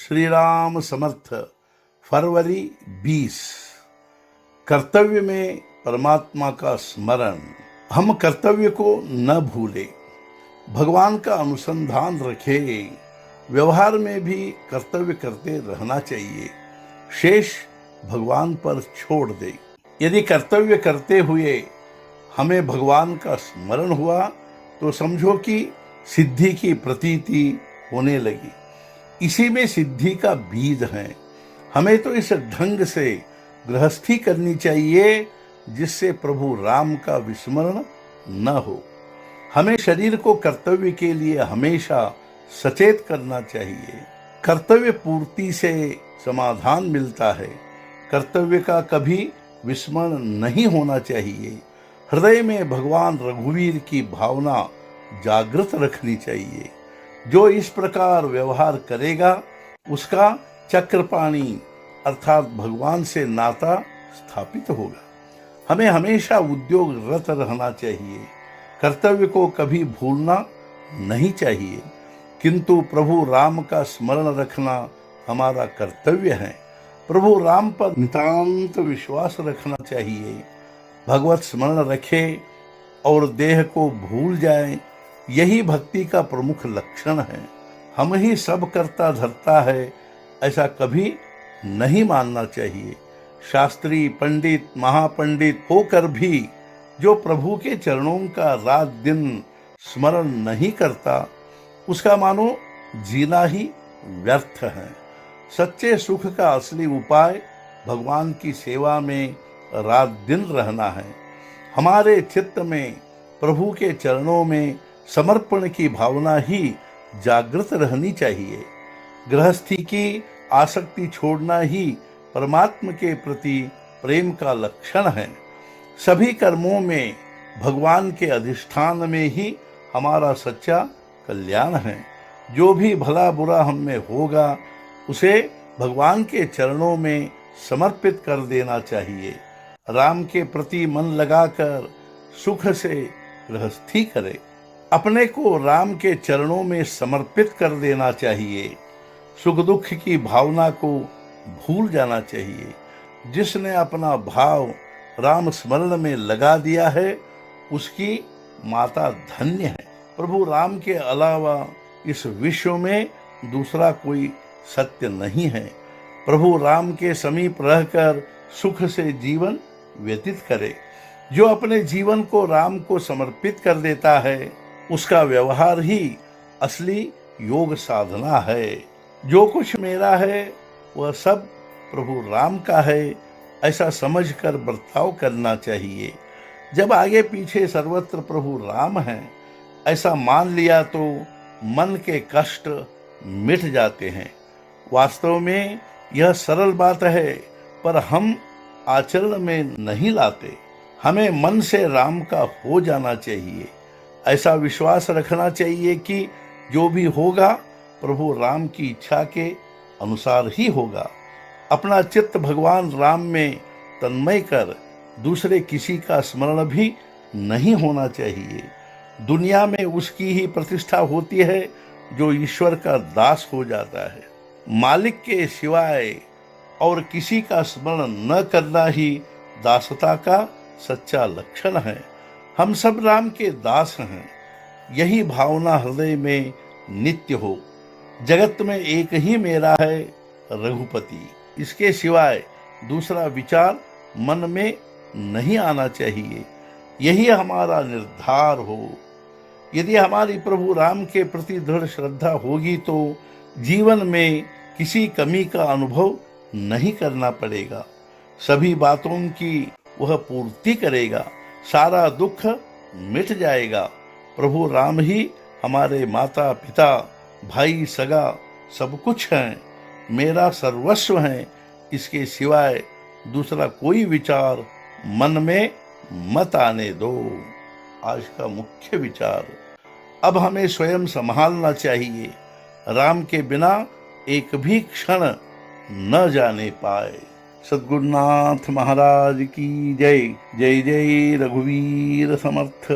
श्री राम समर्थ। फरवरी 20। कर्तव्य में परमात्मा का स्मरण। हम कर्तव्य को न भूले, भगवान का अनुसंधान रखे, व्यवहार में भी कर्तव्य करते रहना चाहिए, शेष भगवान पर छोड़ दे। यदि कर्तव्य करते हुए हमें भगवान का स्मरण हुआ तो समझो कि सिद्धि की प्रतीति होने लगी। इसी में सिद्धि का बीज है। हमें तो इस ढंग से गृहस्थी करनी चाहिए जिससे प्रभु राम का विस्मरण न हो। हमें शरीर को कर्तव्य के लिए हमेशा सचेत करना चाहिए। कर्तव्य पूर्ति से समाधान मिलता है। कर्तव्य का कभी विस्मरण नहीं होना चाहिए। हृदय में भगवान रघुवीर की भावना जागृत रखनी चाहिए। जो इस प्रकार व्यवहार करेगा उसका चक्रपाणी अर्थात भगवान से नाता स्थापित होगा। हमें हमेशा उद्योग रत रहना चाहिए। कर्तव्य को कभी भूलना नहीं चाहिए, किंतु प्रभु राम का स्मरण रखना हमारा कर्तव्य है। प्रभु राम पर नितांत विश्वास रखना चाहिए। भगवत स्मरण रखे और देह को भूल जाए, यही भक्ति का प्रमुख लक्षण है। हम ही सब करता धरता है ऐसा कभी नहीं मानना चाहिए। शास्त्री, पंडित, महापंडित होकर भी जो प्रभु के चरणों का रात दिन स्मरण नहीं करता, उसका मानो जीना ही व्यर्थ है। सच्चे सुख का असली उपाय भगवान की सेवा में रात दिन रहना है। हमारे चित्त में प्रभु के चरणों में समर्पण की भावना ही जागृत रहनी चाहिए। गृहस्थी की आसक्ति छोड़ना ही परमात्मा के प्रति प्रेम का लक्षण है। सभी कर्मों में भगवान के अधिष्ठान में ही हमारा सच्चा कल्याण है। जो भी भला बुरा हम में होगा उसे भगवान के चरणों में समर्पित कर देना चाहिए। राम के प्रति मन लगाकर सुख से गृहस्थी करे। अपने को राम के चरणों में समर्पित कर देना चाहिए। सुख दुख की भावना को भूल जाना चाहिए। जिसने अपना भाव राम स्मरण में लगा दिया है उसकी माता धन्य है। प्रभु राम के अलावा इस विश्व में दूसरा कोई सत्य नहीं है। प्रभु राम के समीप रहकर सुख से जीवन व्यतीत करे। जो अपने जीवन को राम को समर्पित कर देता है उसका व्यवहार ही असली योग साधना है। जो कुछ मेरा है वह सब प्रभु राम का है, ऐसा समझकर बर्ताव करना चाहिए। जब आगे पीछे सर्वत्र प्रभु राम है ऐसा मान लिया तो मन के कष्ट मिट जाते हैं। वास्तव में यह सरल बात है, पर हम आचरण में नहीं लाते। हमें मन से राम का हो जाना चाहिए। ऐसा विश्वास रखना चाहिए कि जो भी होगा प्रभु राम की इच्छा के अनुसार ही होगा। अपना चित्त भगवान राम में तन्मय कर दूसरे किसी का स्मरण भी नहीं होना चाहिए। दुनिया में उसकी ही प्रतिष्ठा होती है जो ईश्वर का दास हो जाता है। मालिक के सिवाय और किसी का स्मरण न करना ही दासता का सच्चा लक्षण है। हम सब राम के दास हैं। यही भावना हृदय में नित्य हो। जगत में एक ही मेरा है रघुपति, इसके सिवाय दूसरा विचार मन में नहीं आना चाहिए। यही हमारा निर्धार हो। यदि हमारी प्रभु राम के प्रति दृढ़ श्रद्धा होगी तो जीवन में किसी कमी का अनुभव नहीं करना पड़ेगा। सभी बातों की वह पूर्ति करेगा। सारा दुख मिट जाएगा। प्रभु राम ही हमारे माता पिता, भाई, सगा सब कुछ हैं। मेरा सर्वस्व है। इसके सिवाय दूसरा कोई विचार मन में मत आने दो। आज का मुख्य विचार। अब हमें स्वयं संभालना चाहिए। राम के बिना एक भी क्षण न जाने पाए। सद्गुरुनाथ महाराज की जय। जय जय रघुवीर समर्थ।